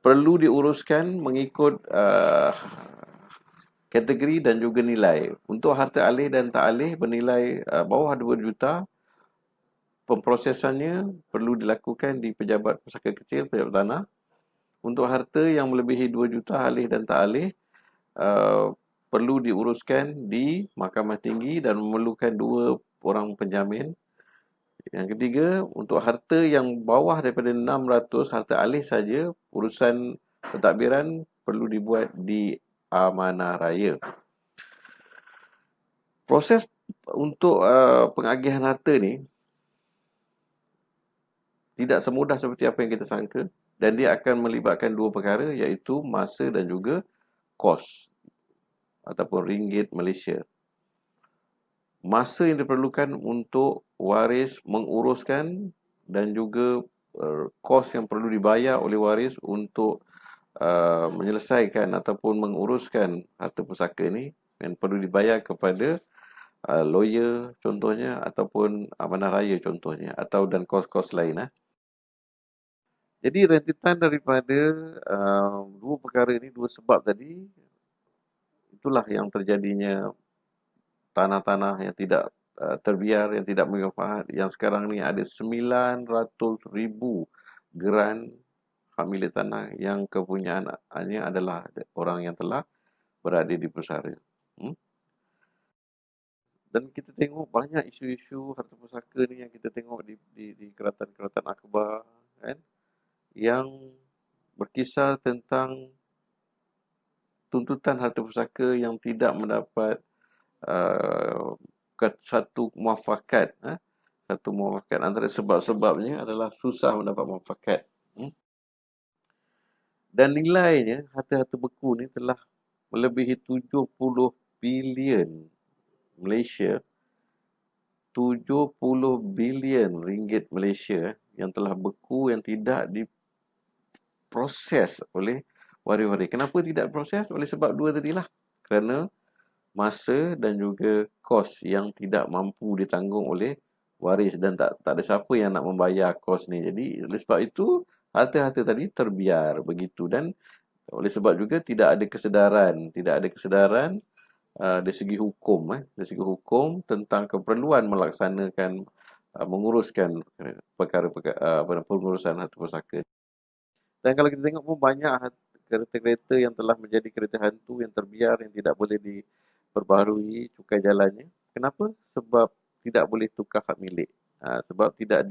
perlu diuruskan mengikut kategori dan juga nilai. Untuk harta alih dan tak alih bernilai bawah 2 juta, pemprosesannya perlu dilakukan di pejabat pusaka kecil, pejabat tanah. Untuk harta yang melebihi 2 juta alih dan tak alih, perlu diuruskan di Mahkamah Tinggi dan memerlukan 2 orang penjamin. Yang ketiga, untuk harta yang bawah daripada 600, harta alih saja, urusan pentadbiran perlu dibuat di amanah raya. Proses untuk pengagihan harta ni tidak semudah seperti apa yang kita sangka, dan dia akan melibatkan 2 perkara, iaitu masa dan juga kos ataupun ringgit Malaysia. Masa yang diperlukan untuk waris menguruskan dan juga kos yang perlu dibayar oleh waris untuk menyelesaikan ataupun menguruskan harta pusaka ni, yang perlu dibayar kepada lawyer contohnya, ataupun amanah raya contohnya, atau dan kos-kos lain. Jadi rentetan daripada 2 perkara ni, 2 sebab tadi, itulah yang terjadinya tanah-tanah yang tidak terbiar, yang tidak bermanfaat, yang sekarang ni ada 900,000 geran hak milik tanah yang kepunyaannya adalah orang yang telah berada di pusara. Dan kita tengok banyak isu-isu harta pusaka ni yang kita tengok di kerajaan-kerajaan akhbar, kan, yang berkisar tentang tuntutan harta pusaka yang tidak mendapat satu muafakat. Satu muafakat. Antara sebab-sebabnya adalah susah mendapat muafakat. Dan nilainya harta-harta beku ni telah melebihi 70 bilion Malaysia, 70 bilion ringgit Malaysia yang telah beku, yang tidak diproses oleh waris-waris. Kenapa tidak diproses? Oleh sebab 2 tadilah. Kerana masa dan juga kos yang tidak mampu ditanggung oleh waris, dan tak ada siapa yang nak membayar kos ni. Jadi oleh sebab itu harta-harta tadi terbiar begitu, dan oleh sebab juga tidak ada kesedaran dari segi hukum, dari segi hukum tentang keperluan melaksanakan menguruskan perkara-perkara pengurusan harta pusaka. Dan kalau kita tengok pun banyak kereta-kereta yang telah menjadi kereta hantu, yang terbiar, yang tidak boleh diperbaharui cukai jalannya. Kenapa? Sebab tidak boleh tukar hak milik. Sebab tidak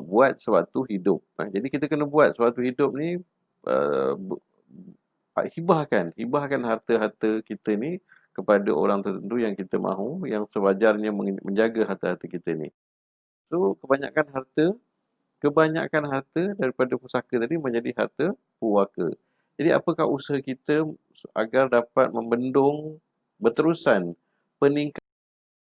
buat sewaktu hidup. Jadi kita kena buat sewaktu hidup ni, hibahkan harta-harta kita ni kepada orang tertentu yang kita mahu, yang sewajarnya menjaga harta-harta kita ni. So kebanyakan harta daripada pusaka tadi menjadi harta puaka. Jadi apakah usaha kita agar dapat membendung berterusan peningkatan